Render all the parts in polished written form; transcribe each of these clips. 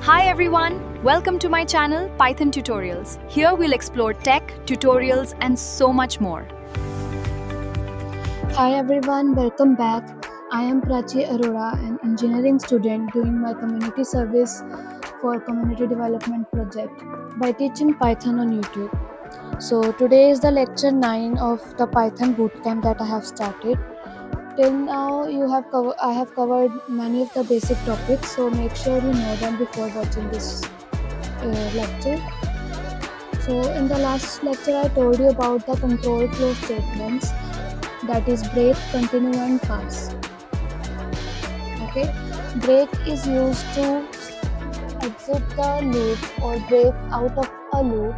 Hi everyone, welcome to my channel Python Tutorials. Here we'll explore tech, tutorials and so much more. Hi everyone, welcome back. I am Prachi Arora, an engineering student doing my community service for community development project by teaching Python on YouTube. So today is the lecture 9 of the Python bootcamp that I have started. Till now I have covered many of the basic topics, so make sure you know them before watching this lecture. So in the last lecture I told you about the control flow statements, that is break, continue and pass. Okay, break is used to exit the loop or break out of a loop,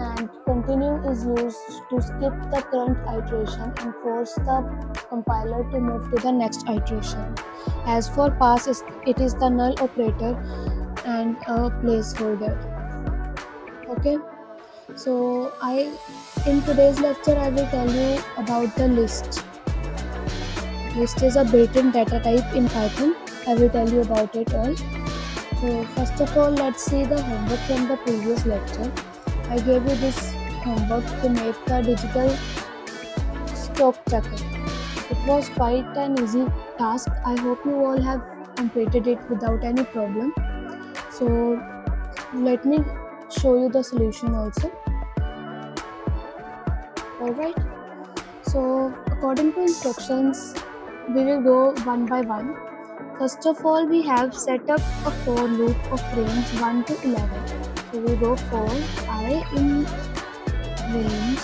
and continue is used to skip the current iteration and force the compiler to move to the next iteration. As for pass, it is the null operator and a placeholder. Okay, so in today's lecture I will tell you about the list. List is a built-in data type in Python. I will tell you about it all. So first of all, let's see the homework from the previous lecture. I gave you this homework to make the digital stock checker. It was quite an easy task. I hope you all have completed it without any problem. So let me show you the solution also. Alright. So according to instructions, we will go one by one. First of all, we have set up a for loop of range 1 to 11. So we go for I in range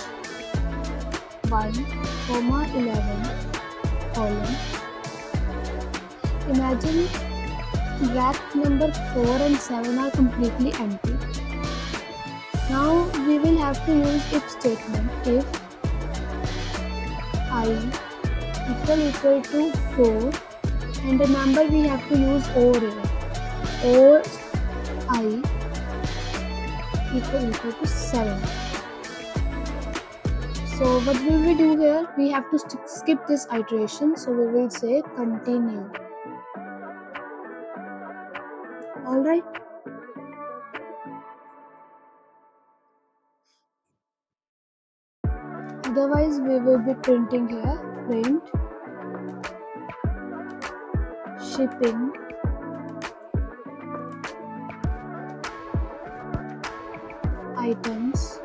1, 11 column. Imagine rack number 4 and 7 are completely empty. Now we will have to use if statement. If I equal to 4, and remember we have to use or here, or I equal to 7. So what will we do here? We have to skip this iteration, so we will say continue. Alright. Otherwise we will be printing here print shipping items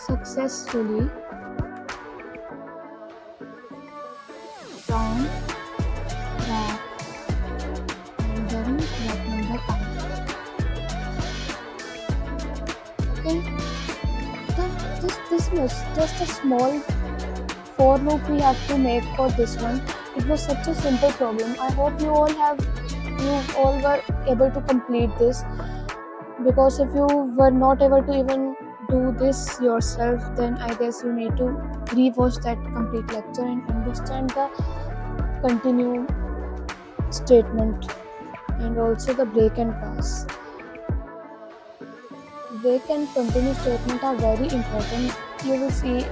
successfully from rack and then rack number I. Okay, this was just a small for loop we have to make for this one. It was such a simple problem. I hope you all were able to complete this, because if you were not able to even do this yourself, then I guess you need to rewatch that complete lecture and understand the continue statement and also the break and pass. Break and continue statement are very important. You will see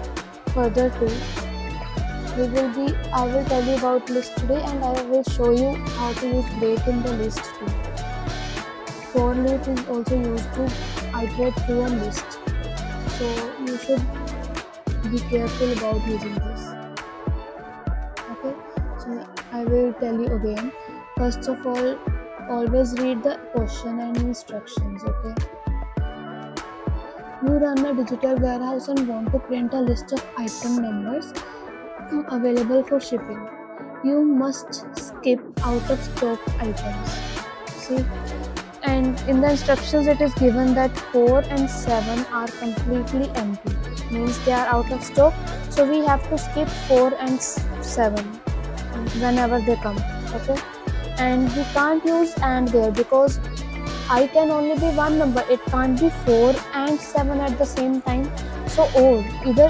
further too. I will tell you about list today, and I will show you how to use break in the list too. For loop is also used to iterate through a list, so you should be careful about using this. Okay, so I will tell you again. First of all, always read the question and instructions. Okay, you run a digital warehouse and want to print a list of item numbers available for shipping. You must skip out of stock items. See, and in the instructions it is given that 4 and 7 are completely empty, means they are out of stock. So we have to skip 4 and 7 whenever they come. Okay, and we can't use and there, because I can only be one number. It can't be 4 and 7 at the same time. So or either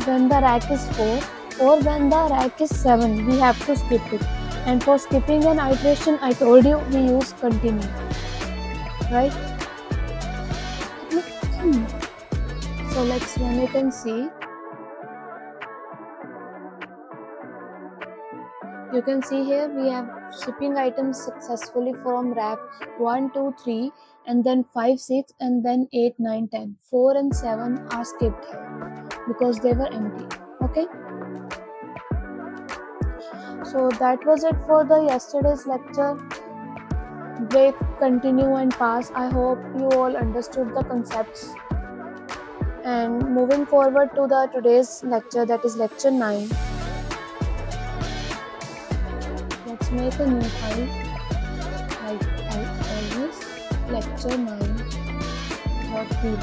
when the rack is 4 or when the rack is 7, we have to skip it. And for skipping an iteration, I told you we use continue, right? So let's run it and see. You can see here we have shipping items successfully from rack 1, 2, 3, and then 5, 6, and then 8, 9, 10. 4 and 7 are skipped here because they were empty. Okay, so that was it for the yesterday's lecture. Break, continue, and pass. I hope you all understood the concepts. And moving forward to the today's lecture, that is lecture 9. Let's make a new file, like always, lecture 9.py.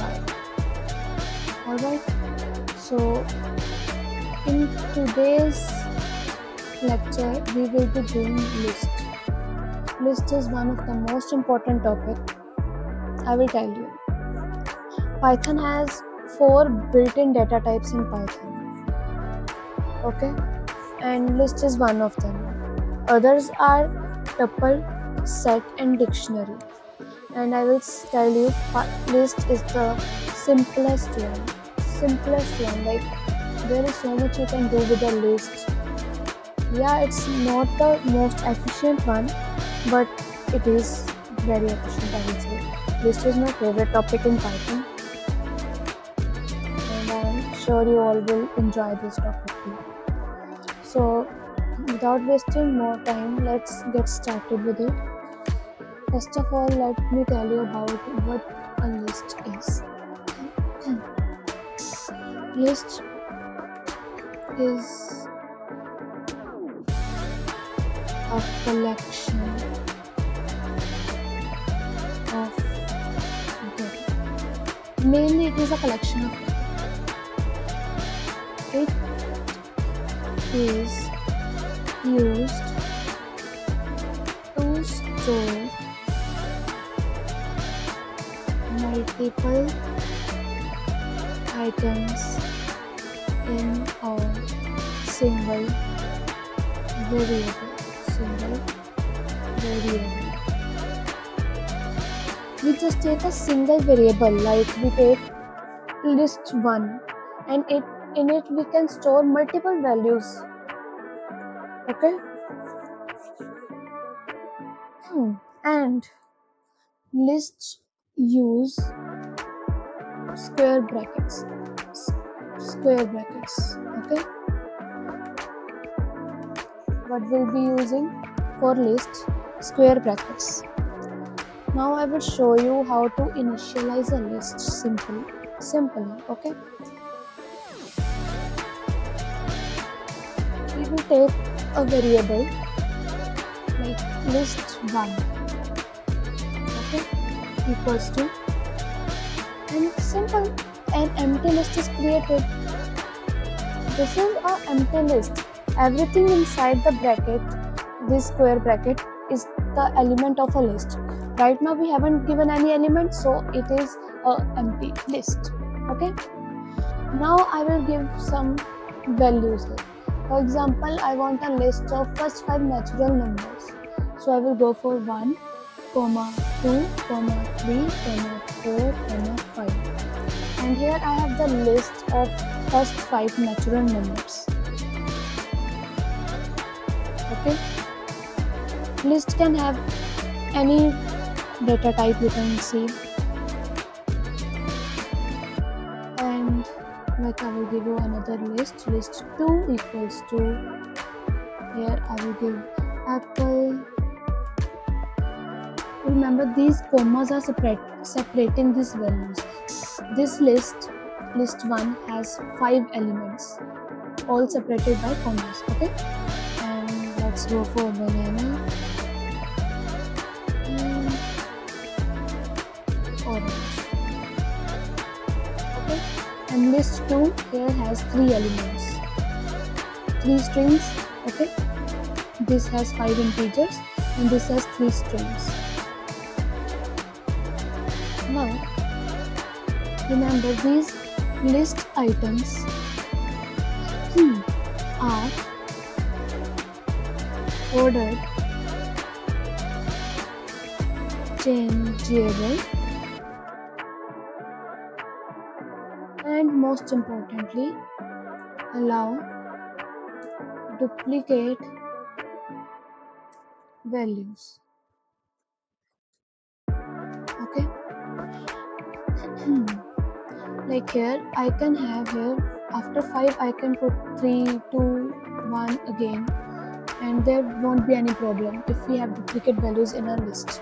Alright, so in today's lecture we will be doing list. List is one of the most important topic. I will tell you. Python has 4 built-in data types in Python. Okay, and list is one of them. Others are tuple, set, and dictionary. And I will tell you, list is the simplest one. Like, there is so much you can do with a list. Yeah, it's not the most efficient one, but it is very efficient, I will say. List is my favorite topic in Python, and I'm sure you all will enjoy this topic too. So without wasting more time, let's get started with it. First of all, let me tell you about what a list is. List is a collection of data. Mainly it is a collection of data. It is used to store multiple items in a single variable. We just take a single variable, like we take list 1, and in it we can store multiple values. Okay, and lists use square brackets. Okay, what we'll be using for list? Square brackets. Now I will show you how to initialize a list simply. Okay, we will take a variable like list 1, okay, equals to, and simple, an empty list is created. This is an empty list. Everything inside the bracket, this square bracket, is the element of a list. Right now we haven't given any element, so it is an empty list. Okay, now I will give some values here. For example, I want a list of first 5 natural numbers, so I will go for 1, 2, 3, 4, 5, and here I have the list of first 5 natural numbers. Okay, list can have any data type, you can see, and like I will give you another list 2 equals to, here I will give apple. Remember, these commas are separating these values. This list 1 has 5 elements, all separated by commas. Okay, and let's go for banana and orange. Okay, and list 2 here has 3 elements, 3 strings. Okay, this has 5 integers and this has 3 strings. Now remember, these list items are ordered, changeable, and most importantly, allow duplicate values. Okay. Like here, I can have here after 5 I can put 3, 2, 1 again, and there won't be any problem if we have duplicate values in our list.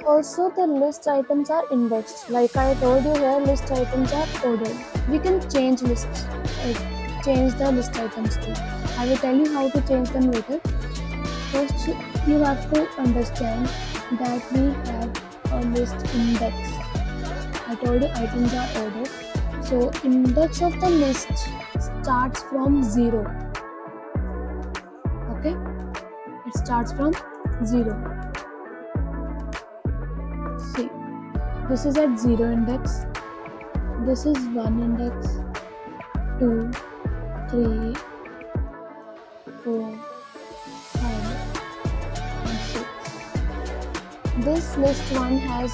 Also, the list items are indexed. Like I told you here, list items are ordered. We can change change the list items too. I will tell you how to change them later. First, you have to understand that we have a list index. I told you items are ordered. So index of the list starts from 0. Okay? It starts from 0. See, this is at 0 index. This is 1 index, 2, 3, 4, 5, and 6. This list one has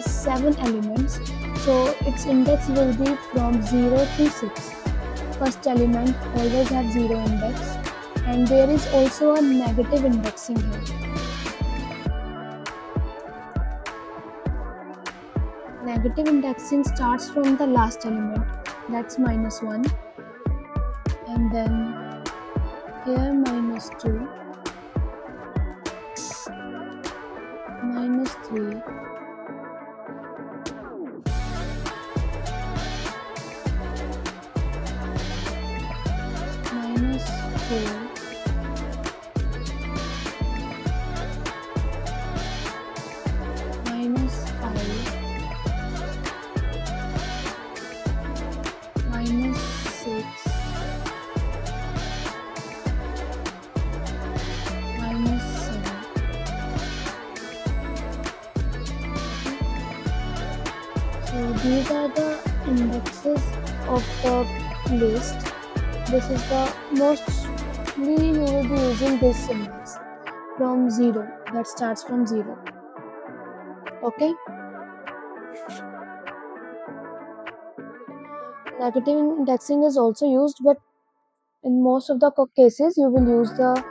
7 elements, so its index will be from 0 to 6. First element always have 0 index, and there is also a negative indexing here. Negative indexing starts from the last element, that's -1, and then here -2, -3, -4, -5, -6, -7. So these are the indexes of the list. This is the mostly you will be using this index from 0, that starts from 0. Okay. Negative indexing is also used, but in most of the cases you will use the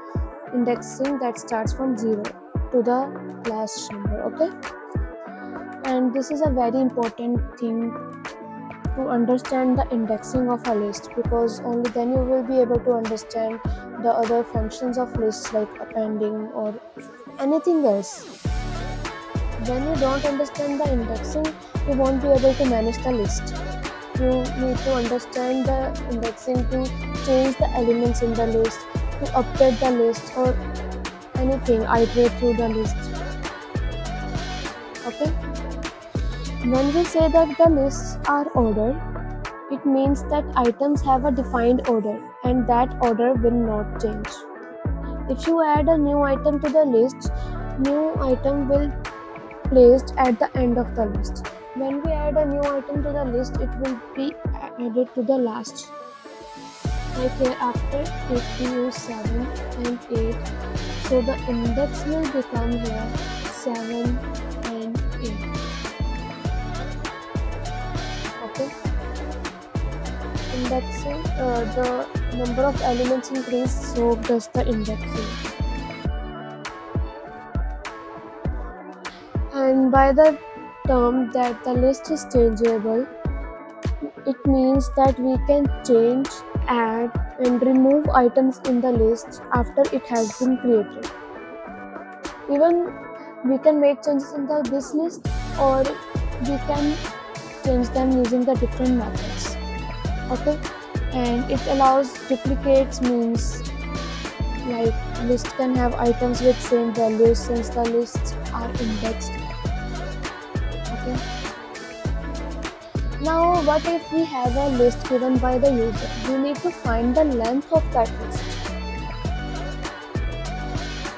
indexing that starts from 0 to the last number. Okay. And this is a very important thing to understand the indexing of a list, because only then you will be able to understand the other functions of lists like appending or anything else. When you don't understand the indexing, you won't be able to manage the list. You need to understand the indexing to change the elements in the list, to update the list, or anything, iterate through the list. Okay. When we say that the lists are ordered, it means that items have a defined order and that order will not change. If you add a new item to the list, new item will placed at the end of the list. When we add a new item to the list, it will be added to the last. Like here after 8 we use 7 and 8, so the index will become here 7 and 8. Okay. Indexing, the number of elements increase, so does the indexing. And by the term that the list is changeable, it means that we can change, add, and remove items in the list after it has been created. Even we can make changes in this list, or we can change them using the different methods. Okay. And it allows duplicates, means like list can have items with same values since the lists are indexed. Okay. Now what if we have a list given by the user? We need to find the length of that list.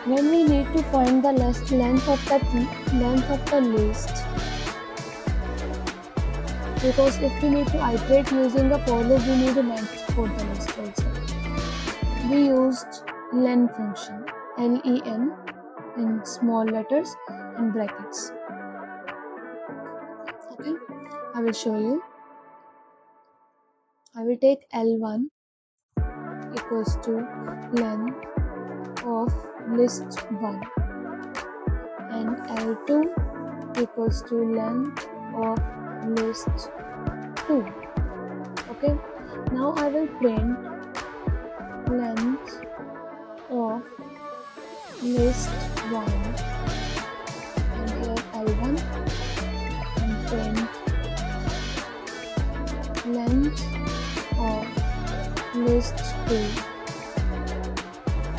When we need to find the length of the list, because if we need to iterate using a for loop, we need a length for the list also. We used len function, len, in small letters and brackets. Okay, I will show you. I will take L1 equals to length of list 1 and L2 equals to length of list 2. Okay, now I will print length of list 1 and here L1 and print length of list 2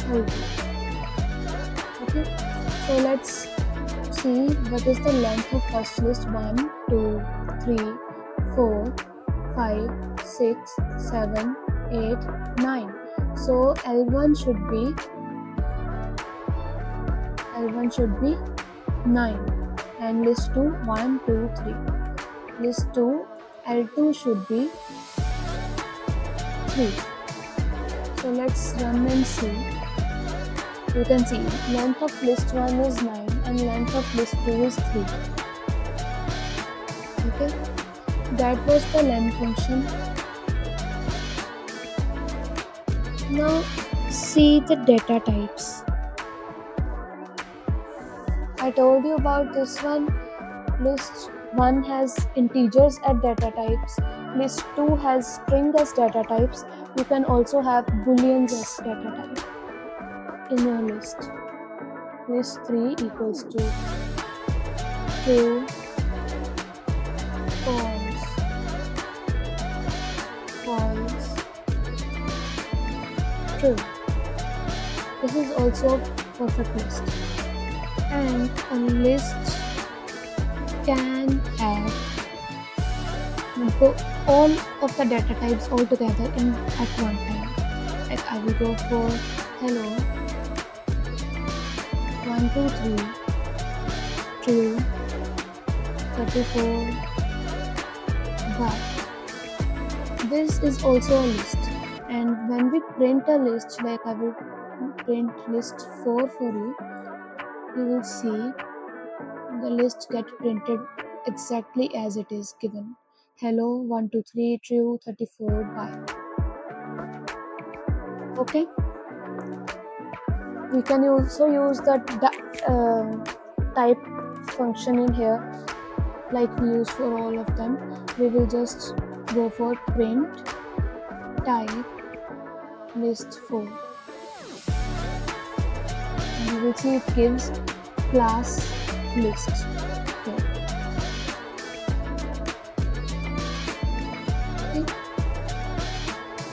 L2. Okay, so let's see what is the length of first list 1, 2, 3, 4, 5, 6, 7, 8, 9. So L1 should be 9 and list 2 1, 2, 3. List 2 L2 should be 3. So let's run and see. You can see length of list 1 is 9 and length of list 2 is 3. Okay, that was the length function. Now see the data types. I told you about this one. List 1 has integers as data types. List 2 has string as data types. You can also have booleans as data type in your list. List 3 equals to true, false, false, true. This is also a perfect list. And a list can have all of the data types all together at one time. Like I will go for hello 1, 2, 3, true, 34, but this is also a list. And when we print a list, like I will print list 4 for you, you will see the list get printed exactly as it is given. Hello 1, 2, 3, true, 34, bye. Okay, we can also use the type function in here like we use for all of them. We will just go for print type list 4 and you will see it gives class list here. Okay.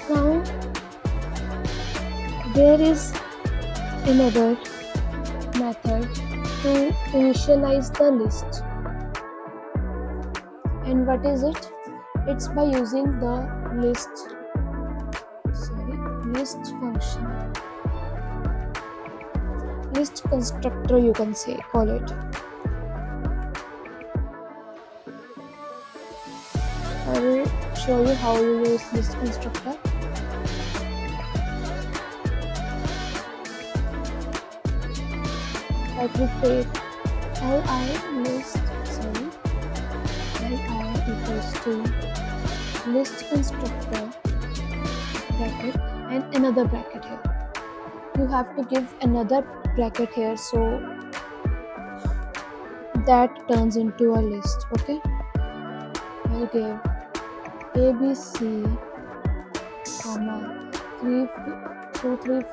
Now there is another method to initialize the list. And what is it? It's by using the list function. List constructor, you can call it. I will show you how you use list constructor. Like we take li equals to list constructor bracket and another bracket here. You have to give another bracket here so that turns into a list. Okay, I'll give ABC, 3, 2, 3, 4,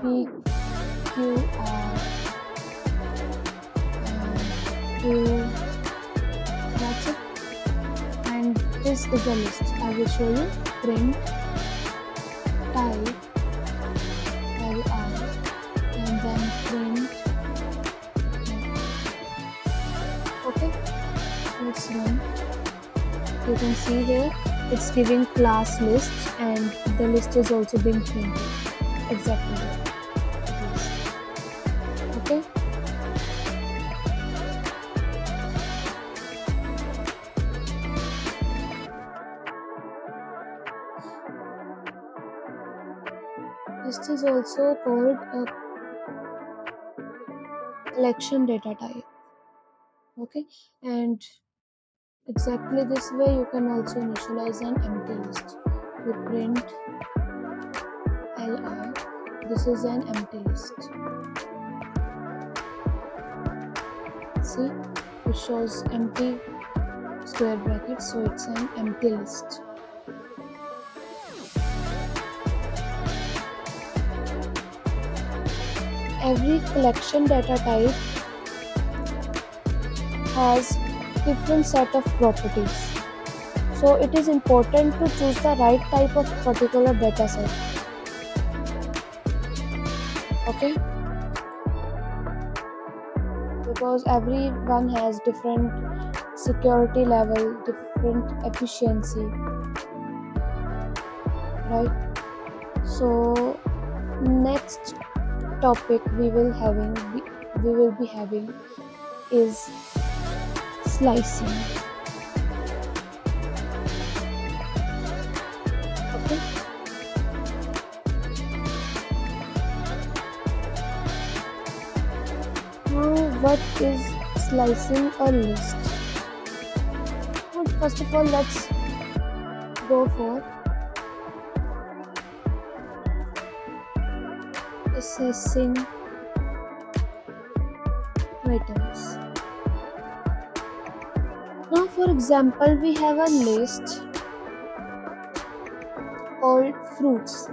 PQR, and 2. That's it. And this is the list. I will show you. Print type li and then print. Okay, let's run. You can see here it's giving class list and the list is also being printed exactly like it is. Okay, list is also called a collection data type. Okay, and exactly this way you can also initialize an empty list. We print this is an empty list. See, it shows empty square bracket, so it's an empty list. Every collection data type has different set of properties, so it is important to choose the right type of particular data set. Okay, because everyone has different security level, different efficiency, right? So next topic we will be having is slicing. Okay, now what is slicing a list? Well, first of all, let's go for assessing items. Now, for example, we have a list called fruits,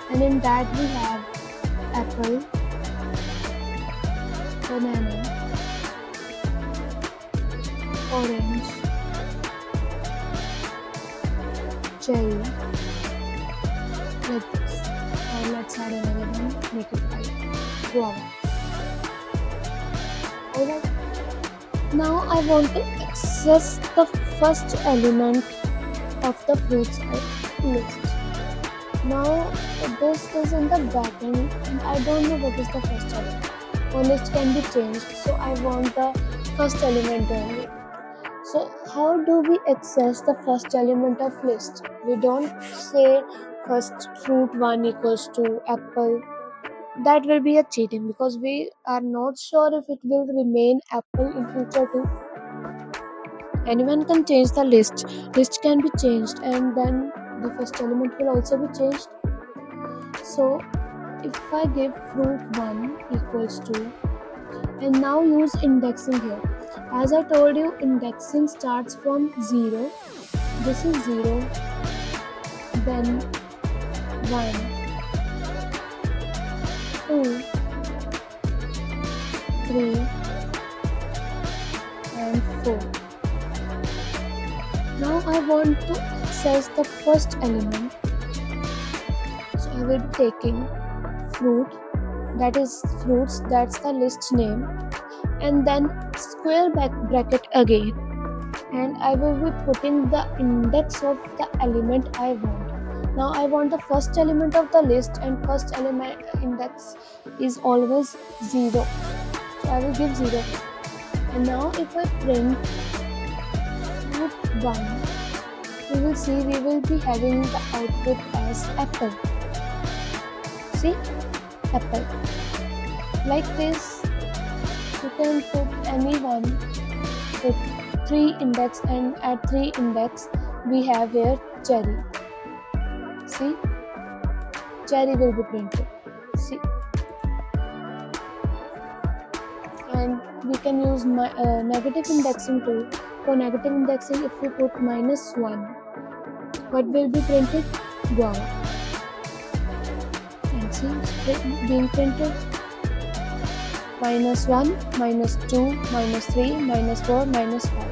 and in that we have apple, banana, orange, cherry, like this. Or let's add another one, make it 5, guava. Alright. Now I want to access the first element of the fruits list. Now this is in the backend and I don't know what is the first element. Our list can be changed, so I want the first element only. So how do we access the first element of list? We don't say first fruit 1 equals to apple. That will be a cheating because we are not sure if it will remain apple in future too. Anyone can change the list. List can be changed and then the first element will also be changed. So if I give fruit 1 equals to, and now use indexing here. As I told you, indexing starts from 0. This is 0, then 1, 2, 3, and 4. Now I want to access the first element. So I will be taking fruit, that is fruits, that's the list name, and then square bracket again, and I will be putting the index of the element I want. Now I want the first element of the list, and first element index is always 0, so I will give 0. And now if I print fruit 1, we will see we will be having the output as apple. See, apple. Like this, you can put any one, put 3 index, and at 3 index we have here cherry. See, cherry will be printed. See, and we can use negative indexing too. For negative indexing, if we put -1, what will be printed? Guava. And see, it's being printed. -1, -2, -3, -4, -5.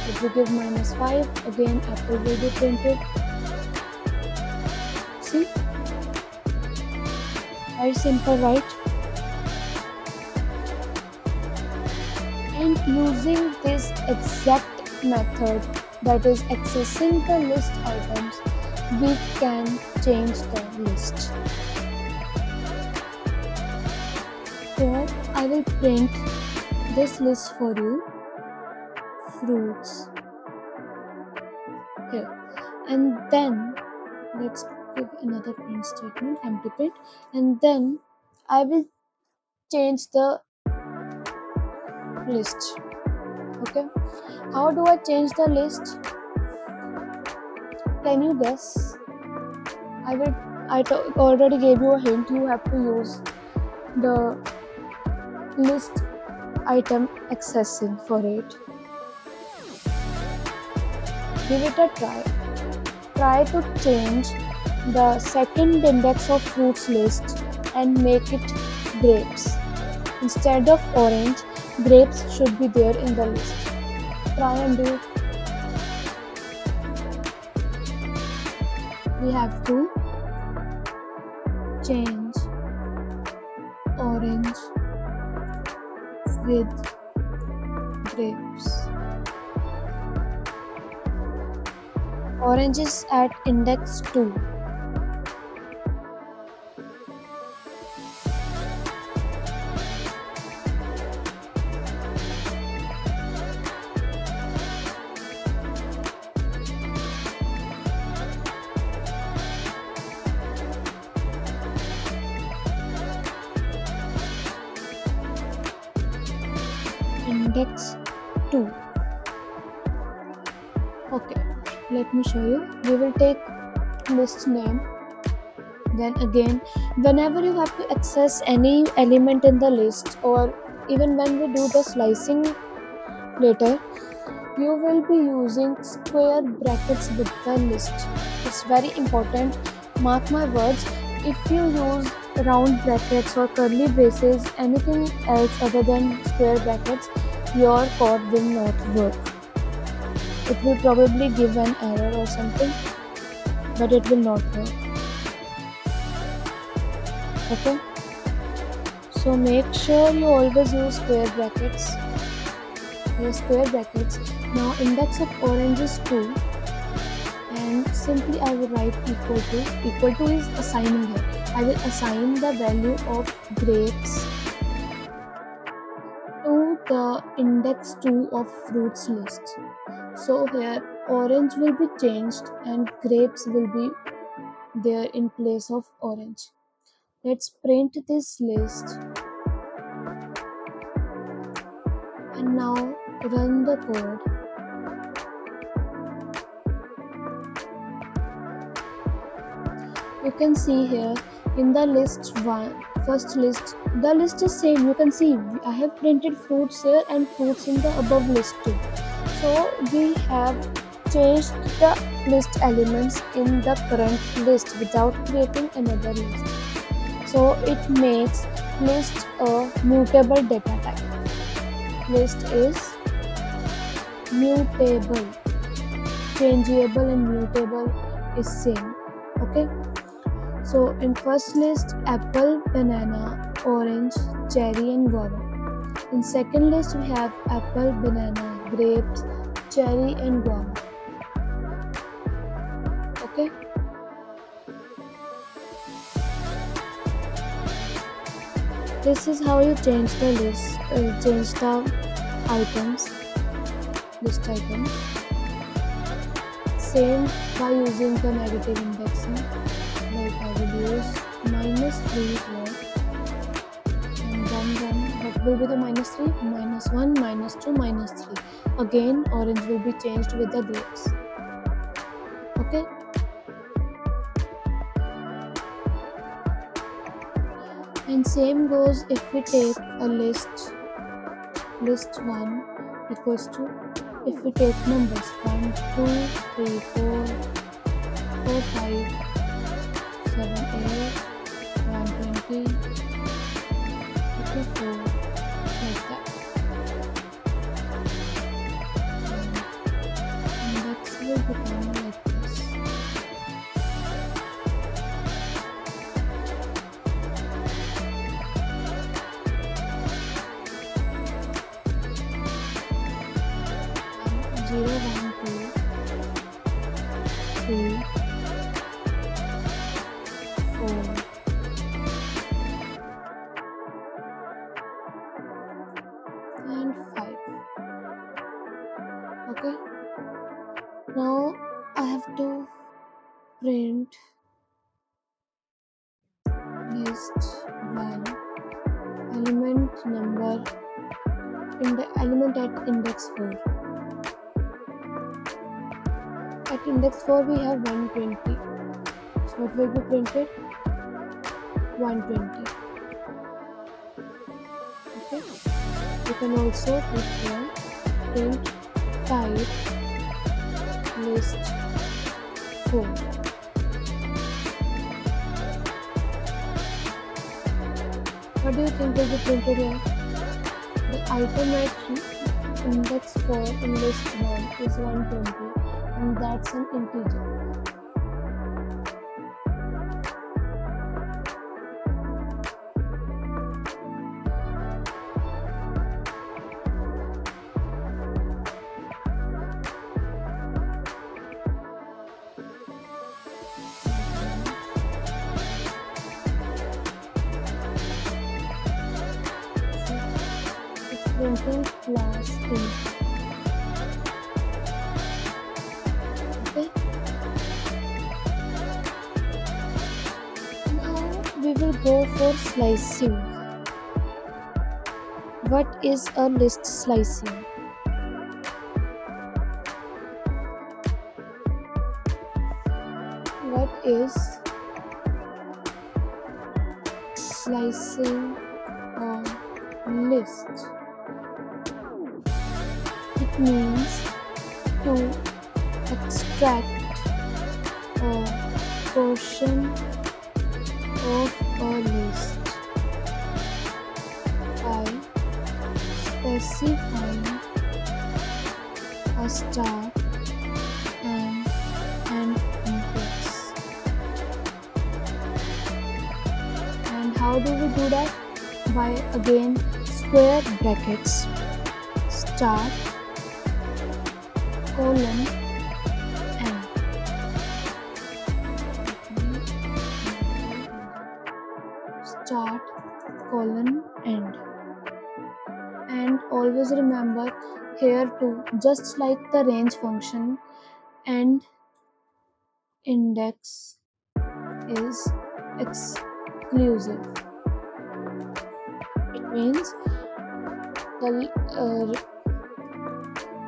If we give -5, again apple will be printed. See? Very simple, right? And using this exact method, that is accessing the list items, we can change the list. Here I will print this list for you, fruits, here, and then let's give another print statement, empty print, and then I will change the list. Okay, how do I change the list? Can you guess? I will already gave you a hint. You have to use the list item accessing for it. Give it a try. Try to change the second index of fruits list and make it grapes. Instead of orange, grapes should be there in the list. Try and do it. We have to change orange with grapes. Orange is at index 2. Index 2. Okay, let me show you. We will take list name. Then again, whenever you have to access any element in the list, or even when we do the slicing later, you will be using square brackets with the list. It's very important. Mark my words. If you use round brackets or curly braces, anything else other than square brackets, your code will not work. It will probably give an error or something, but it will not work. Okay, so make sure you always use square brackets. Now index of orange is 2, and simply I will write equal to is assigning here. I will assign the value of grapes to the index 2 of fruits list. So here orange will be changed and grapes will be there in place of orange. Let's print this list and now run the code. You can see here in the first list, the list is same. You can see I have printed fruits here and fruits in the above list too. So we have changed the list elements in the current list without creating another list. So it makes list a mutable data type. List is mutable. Changeable and mutable is same. Okay. So in first list, apple, banana, orange, cherry and guava. In second list, we have apple, banana, grapes, cherry and guava. Okay. This is how you change the list, change the items, list items. Same by using the negative indexing. Like I will use -3 here, and then what will be the -3? -1, -2, -3. Again, orange will be changed with the grapes. Okay. And same goes if we take a list 1 equals to, if we take numbers 1, 2, 3, 4, 5, 7, 8, 120, 54, like that. And index will become like this. And 0, 1, 2, 3, 4, and 5. Okay. Now I have to print list 1 element number in the element at index 4. At index 4 we have 120. So What will be printed? 120. Okay. You can also put here print type list 4. What do you think will be printed here? The item at index 4 in list 1 is 120, and that's an integer. Printing class int. Okay. Now we will go for slicing. What is a list slicing? What is slicing a list? It means to extract a portion of a list by specifying a start and end index. And how do we do that? By again square brackets, start, colon, end. Start, colon, end. And always remember here too, just like the range function, end index is exclusive. It means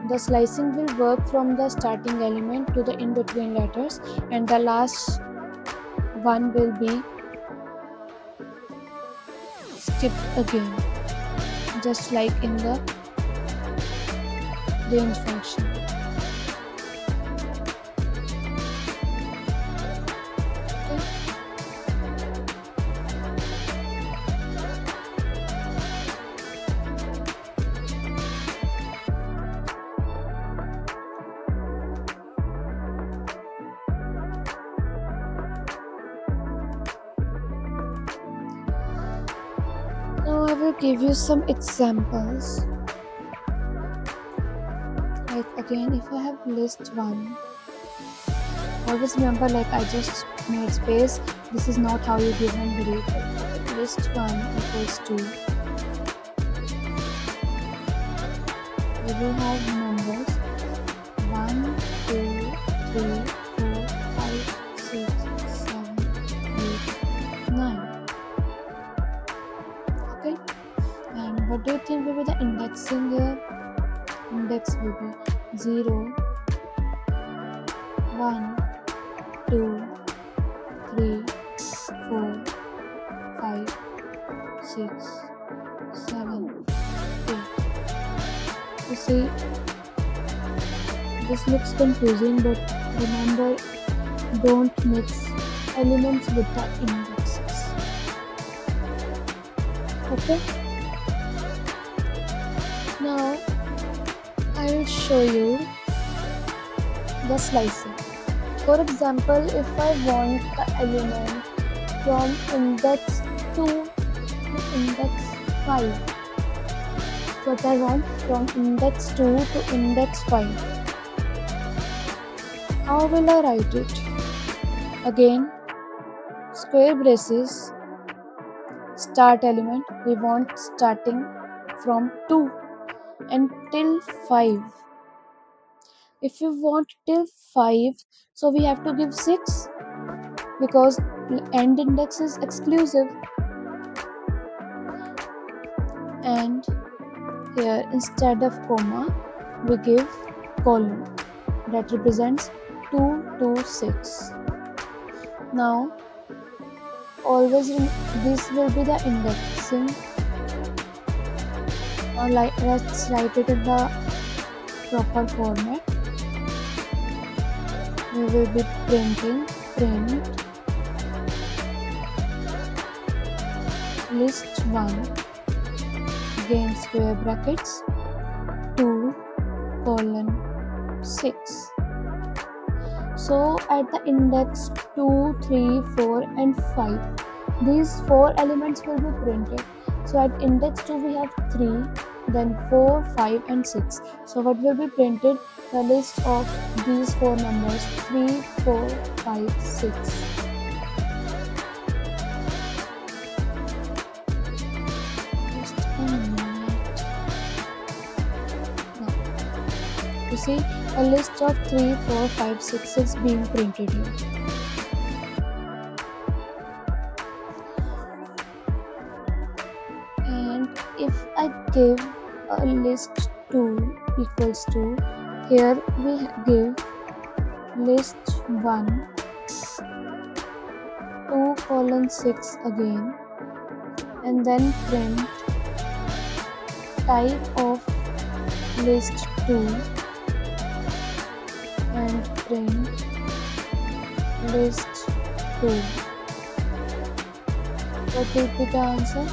the slicing will work from the starting element to the in between letters, and the last one will be skipped again, just like in the range function. Now I will give you some examples. Like again, if I have list 1, always remember, like I just made space, this is not how you give an variable. List 1 equals to, we will have numbers 1, 2, 3, 4, 5, 6, 7, 8, 9. Okay, and what do you think will be the indexing here? Index will be 0, 1, 2, 3, 4, 5, 6, 7, 8. You see, this looks confusing, but remember, don't mix elements with the indexes. Okay? Now, I will show you the slicing. For example, if I want the element from index 2 to index 5, what I want from index 2 to index 5, how will I write it? Again, square braces, start element, we want starting from 2 until 5. If you want till 5, so we have to give 6 because end index is exclusive. And here instead of comma we give colon that represents 2 to 6. Now, this will be the indexing. Now, let's write it in the proper format. We will be printing print list 1 again square brackets 2 colon 6. So at the index 2, 3, 4 and 5, these 4 elements will be printed. So at index 2 we have 3, then 4, 5 and 6. So what will be printed? The list of these 4 numbers 3, 4, 5, 6. Just a minute. Now, you see a list of 3, 4, 5, 6 is being printed here. And if I give a list 2 equals to, here we give list 1 2 colon 6 again, and then print type of list 2 and print list 2. What will be the answer?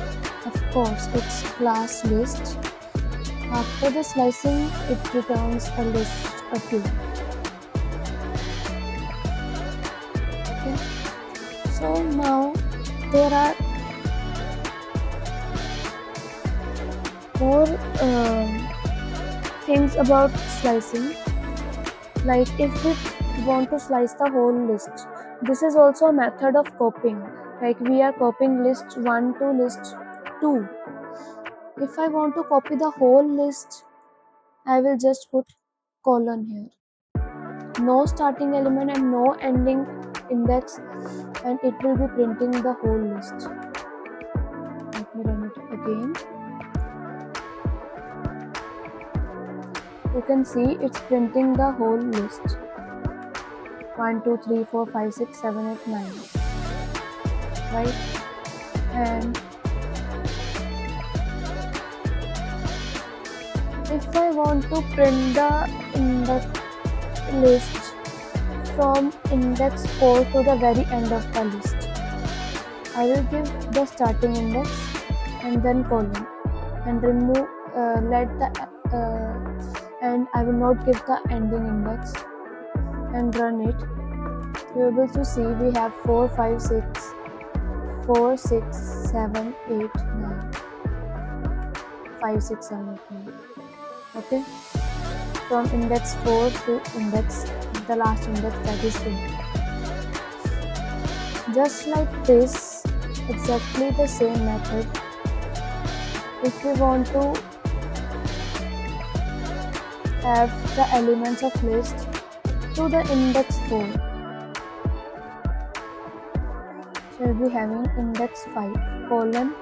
Of course, it's class list. After the slicing, it returns a list of 2. Okay. So now there are more things about slicing. Like if we want to slice the whole list, this is also a method of copying. Like we are copying list 1 to list 2. If I want to copy the whole list, I will just put colon here. No starting element and no ending index, and it will be printing the whole list. Let me run it again. You can see it's printing the whole list. 1, 2, 3, 4, 5, 6, 7, 8, 9. Right? And if I want to print the index list from index 4 to the very end of the list, I will give the starting index and then colon, and remove and I will not give the ending index, and run it. You are able to see we have 4, 5, 6, 4, 6, 7, 8, 9. 5, 6, 7, 8, 9. Okay? From index 4 to the last index, that is 8. Just like this, exactly the same method. If we want to have the elements of list to the index 4, so we'll be having index 5 colon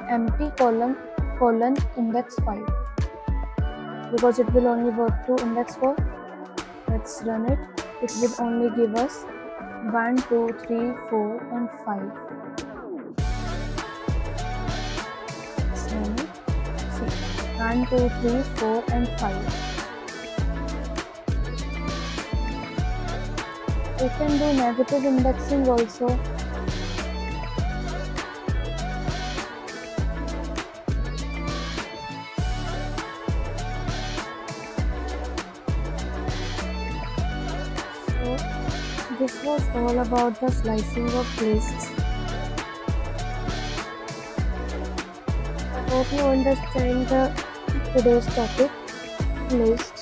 empty colon index 5, because it will only work to index 4. Let's run it. It will only give us 1, 2, 3, 4 and 5. Let's run it. See, 1, 2, 3, 4 and 5. We can do negative indexing also. So this was all about the slicing of lists. I hope you understand today's topic, list.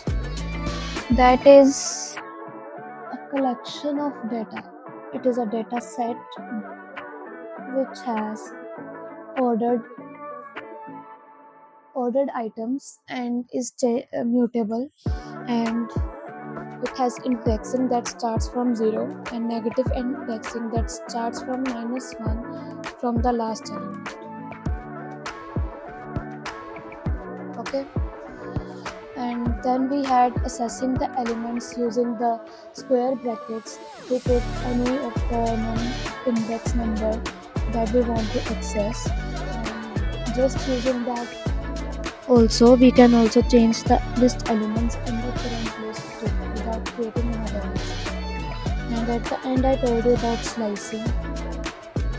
That is a collection of data. It is a data set which has ordered items and is mutable, and it has indexing that starts from 0 and negative indexing that starts from -1 from the last element. Okay, And then we had assessing the elements using the square brackets to pick any of the non-index number that we want to access, and just using that also we can also change the list elements in the current list too without creating another list. And at the end I told you about slicing.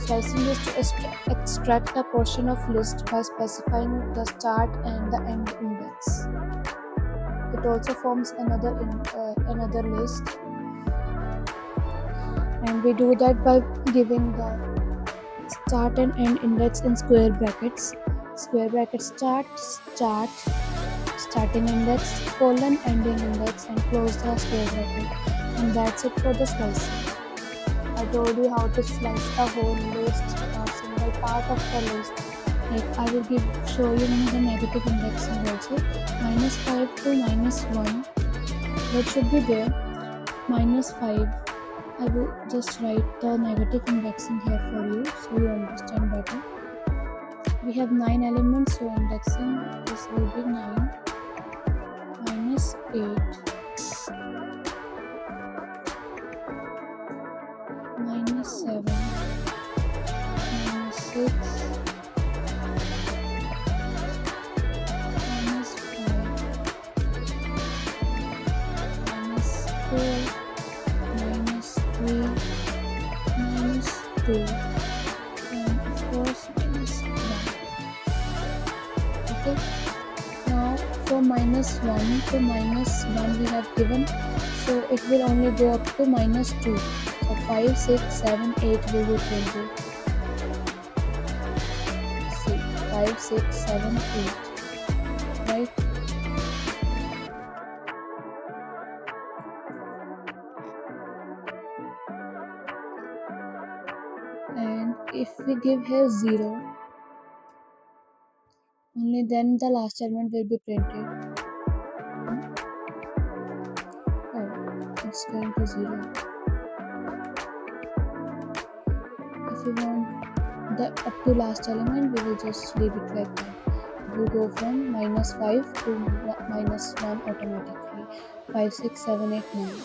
Slicing is to extract a portion of list by specifying the start and the end index. It also forms another list, and we do that by giving the start and end index in square brackets. Square bracket start, starting index, colon, ending index, and close the square bracket. And that's it for the slicing. I told you how to slice the whole list, a single part of the list. Like I will show you the negative indexing also. -5 to -1. What should be there? -5. I will just write the negative indexing here for you so you understand better. We have 9 elements, so indexing this will be 9. -8. -7. -6. And of course -1. Okay, now for -1 to -1 we have given, so it will only go up to -2. So 5, 6, 7, 8 will be printed. See, 5, 6, 7, 8, right? And if we give here 0, only then the last element will be printed. Oh, it's going to 0. If we want the up to last element, we will just leave it like that. It will go from -5 to -1 automatically. 5, 6, 7, 8, 9.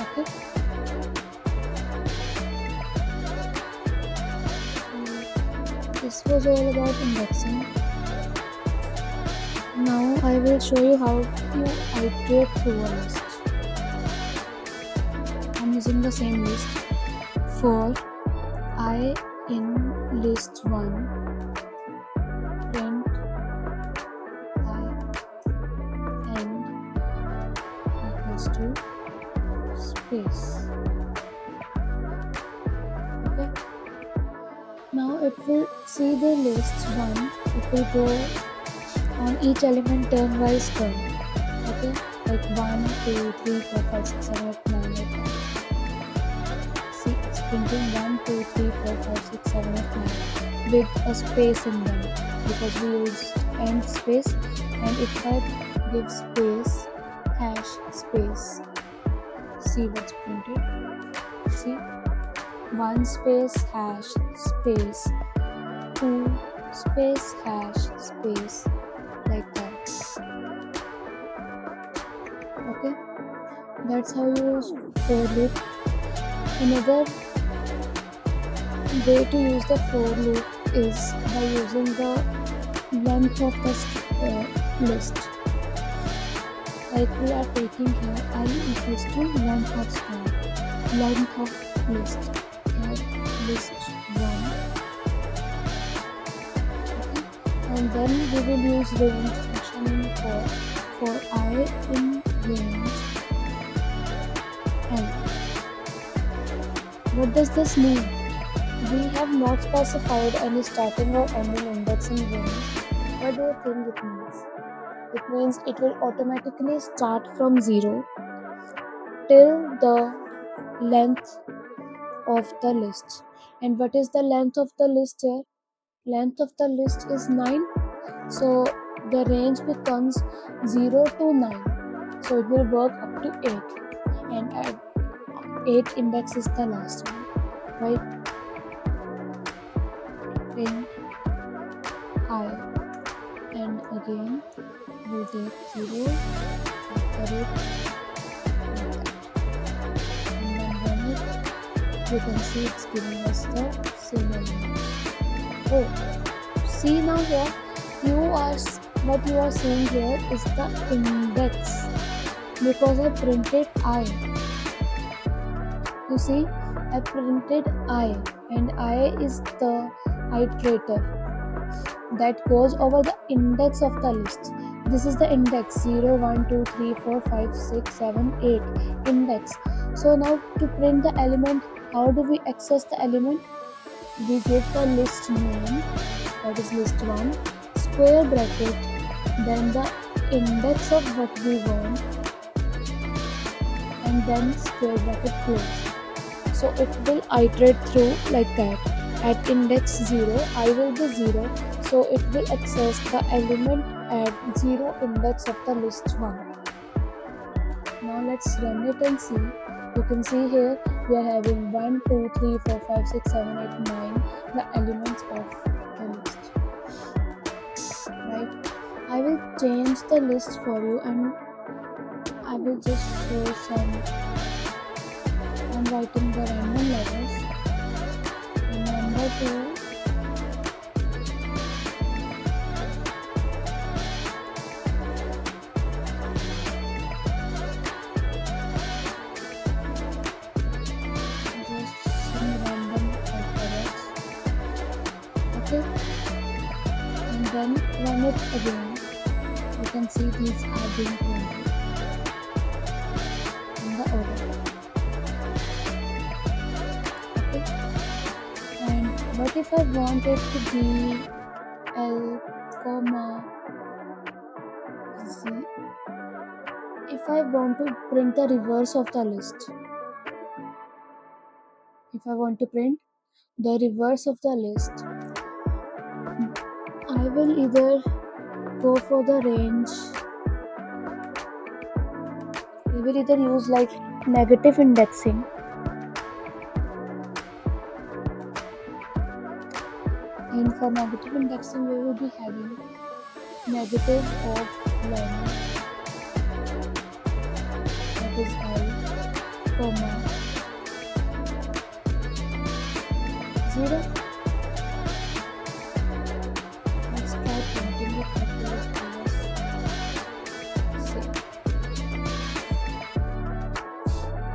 Okay. This was all about indexing. Now I will show you how to iterate through a list. I'm using the same list. For I in list 1, print I end equals to space. Okay. Now it will see the list 1. It will go on each element turn-wise turn. Okay, like 1, 2, 3, 4, 5, 6, 7, 8, 9, like that. See, it's printing 1, 2, 3, 4, 5, 6, 7, 8, 9 with a space in them because we used end space. And if I give space, hash space, see what's printed. See, 1 space hash space, 2 space hash space, like that. Okay, that's how you use for loop. Another way to use the for loop is by using the length of the list. Like we are taking here I equals to length of string, length of list, list 1. Okay. And then we will use range function for I in range L. What does this mean? We have not specified any starting or ending index in range. What do you think it means? It means it will automatically start from 0 till the length of the list. And what is the length of the list here? Length of the list is 9. So the range becomes 0 to 9. So it will work up to 8. And at 8 index is the last one, right? Print I and Again, we'll take 0 after it, and then run it. You can see it's giving us the same element. Oh, see now here, what you are seeing here is the index because I printed I. You see, I printed I, and I is the iterator that goes over the index of the list. This is the index 0, 1, 2, 3, 4, 5, 6, 7, 8 index. So now to print the element, how do we access the element? We give the list name, that is list 1, square bracket, then the index of what we want, and then square bracket close. So it will iterate through like that. At index 0, I will be 0, so it will access the element at 0 index of the list 1. Now let's run it and see. You can see here we are having 1, 2, 3, 4, 5, 6, 7, 8, 9, the elements of the list. Right? I will change the list for you, and I will just show some. I'm writing the random letters. Remember to just some random alphabets. Okay, and then run it again. You can see these are being printed in the order. Okay, and what if I want it to be L, comma, Z? If I want to print the reverse of the list, if I want to print the reverse of the list, I will either go for the range. We will either use like negative indexing, and for negative indexing we will be having negative of length, that is I, comma, 0. Let's try printing it after it was same.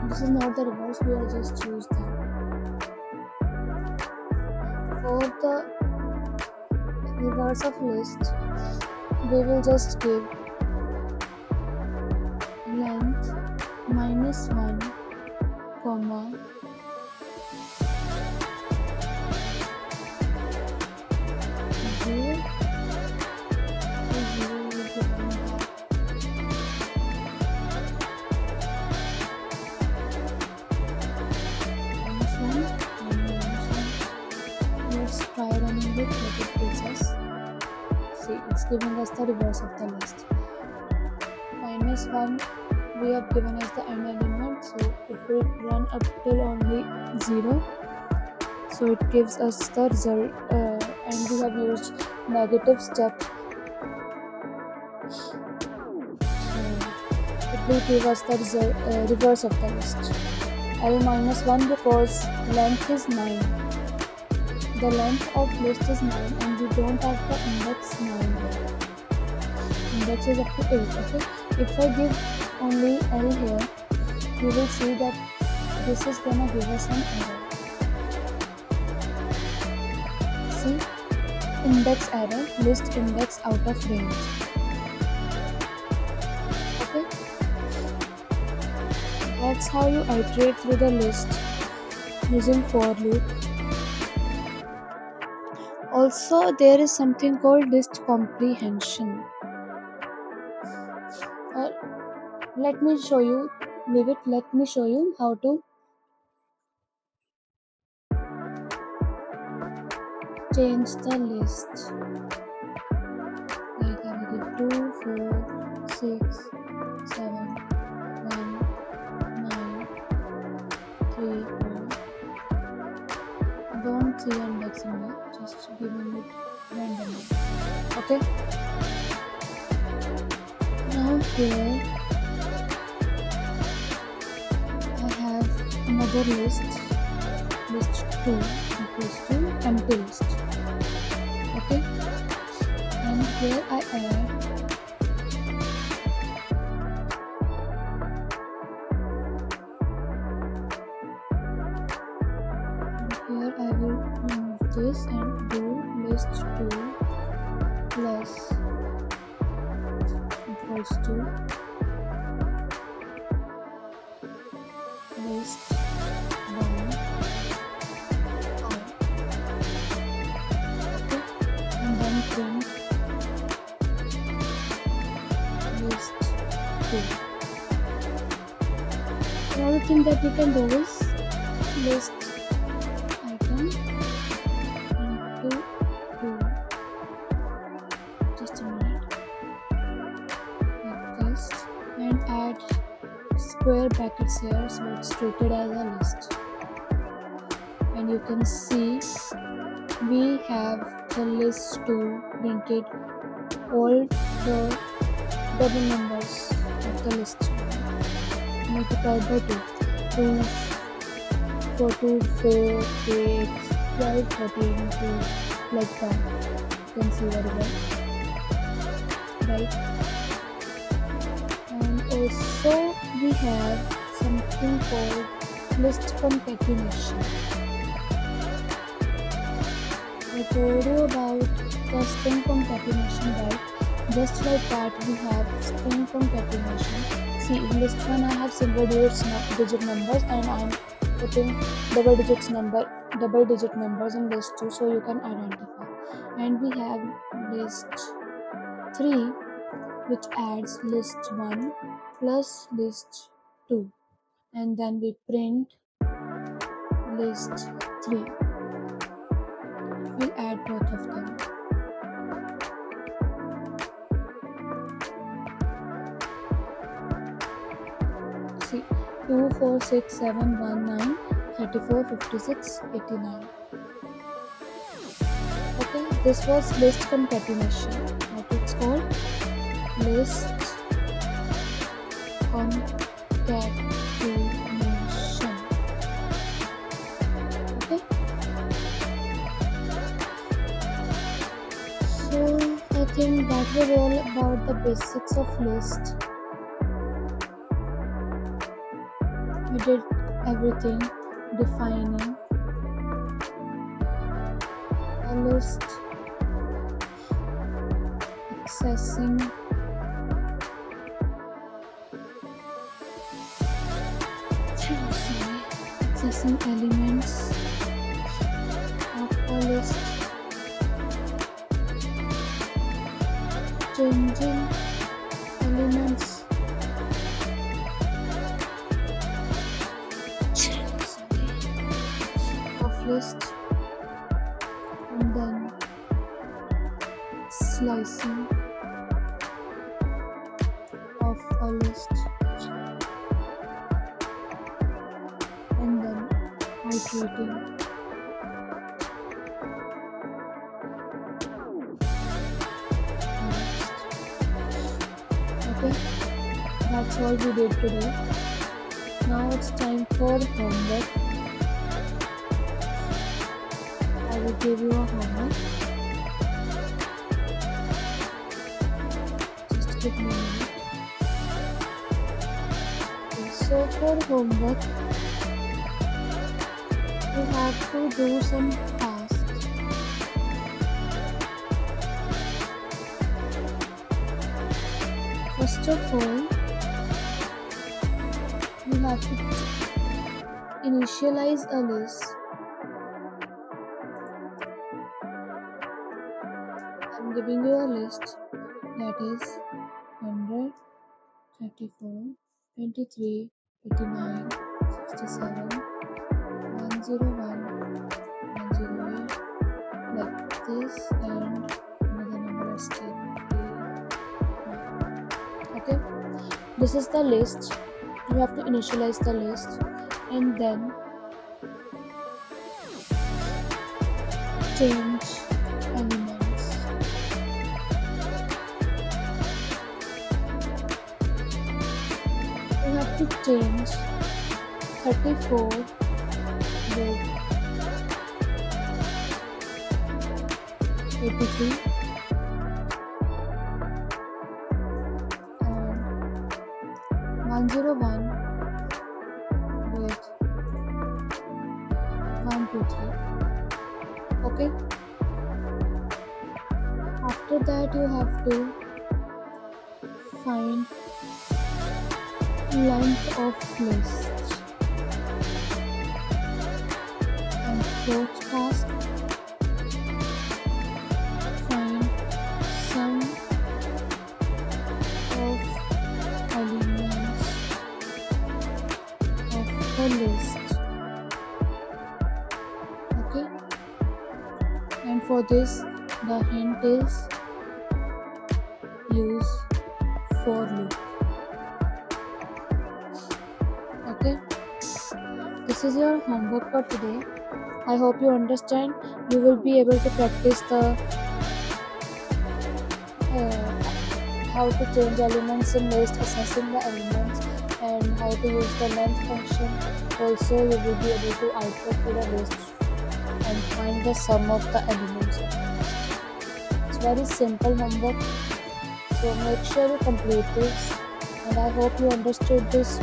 This is not the reverse, we will just choose that. For the reverse of list, we will just give length -1, comma, 0, so 0 will be given back. -1 and -1. Let's try running it, what it gives us. See, it's giving us the reverse of the list. -1 we have given as the end element, so it will run up till only 0. So it gives us the result, and we have used negative step. So it will give us the reverse of the list. L -1 because length is 9. The length of list is 9, and we don't have the index 9 here. Index is up to 8. Okay, if I give only L here, you will see that this is gonna give us an error. See, index error, list index out of range. Okay, that's how you iterate through the list using for loop. Also, there is something called list comprehension. Let me show you. Let me show you how to change the list. Like I will give 2, 4, 6, 7, 1, 9, 3, 4. Don't 3 indexing here, just giving it randomly. Okay, now here I have another list 2 equals to empty list. Okay, and here I add here I will remove this and do list 2 plus equals to list 1 I. Okay, and then print list 2. Another thing that you can do is list item into 2. Just a minute, like this, and add square brackets here so it's treated as a list. And you can see we have the list 2 printed all the double numbers of the list multiplied by 2. 4, 2, 4, 8, 12, 13, 2, like that. You can see very well, right? And also we have something called list concatenation. I told you about the string concatenation, right? Just like that we have string concatenation. See, in list 1 I have single digit numbers, and I am putting double digit numbers in list 2 so you can identify. And we have list 3 which adds list 1 plus list 2, and then we print list 3. We'll add both of them. See, 2, 4, 6, 7, 1, 9, 34, 56, 89. Okay, this was list concatenation. What it's called? List concatenation. Okay. So I think that was all about the basics of list. We did everything: defining a list, accessing elements of a list, changing elements of list, and then slicing of a list, and then iterating. Okay, that's all we did today. Now it's time for homework. I will give you a homework. Just give me a minute. Okay, so for homework, you have to do some tasks. First of all, you have to initialize a list. I'm giving you a list that is 100, 34, 23, 89, 67, 101, 108, like this, and another number is 10. Okay, this is the list. You have to initialize the list, and then change elements. You have to change 34 with 83 and 101 with 123. Okay, after that you have to find length of list and fourth task, find sum of elements of the list. Okay, and for this the hint is use for loop. Okay, this is your homework for today. I hope you understand. You will be able to practice the how to change elements in list, assessing the elements, and how to use the length function. Also, you will be able to iterate to the list and find the sum of the elements. It's very simple homework, so make sure you complete this. And I hope you understood this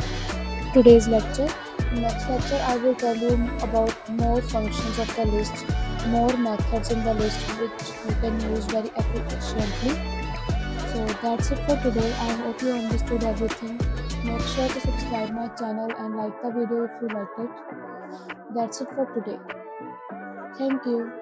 today's lecture. In next lecture, I will tell you about more functions of the list, more methods in the list which you can use very efficiently. So that's it for today. I hope you understood everything. Make sure to subscribe my channel and like the video if you liked it. That's it for today. Thank you.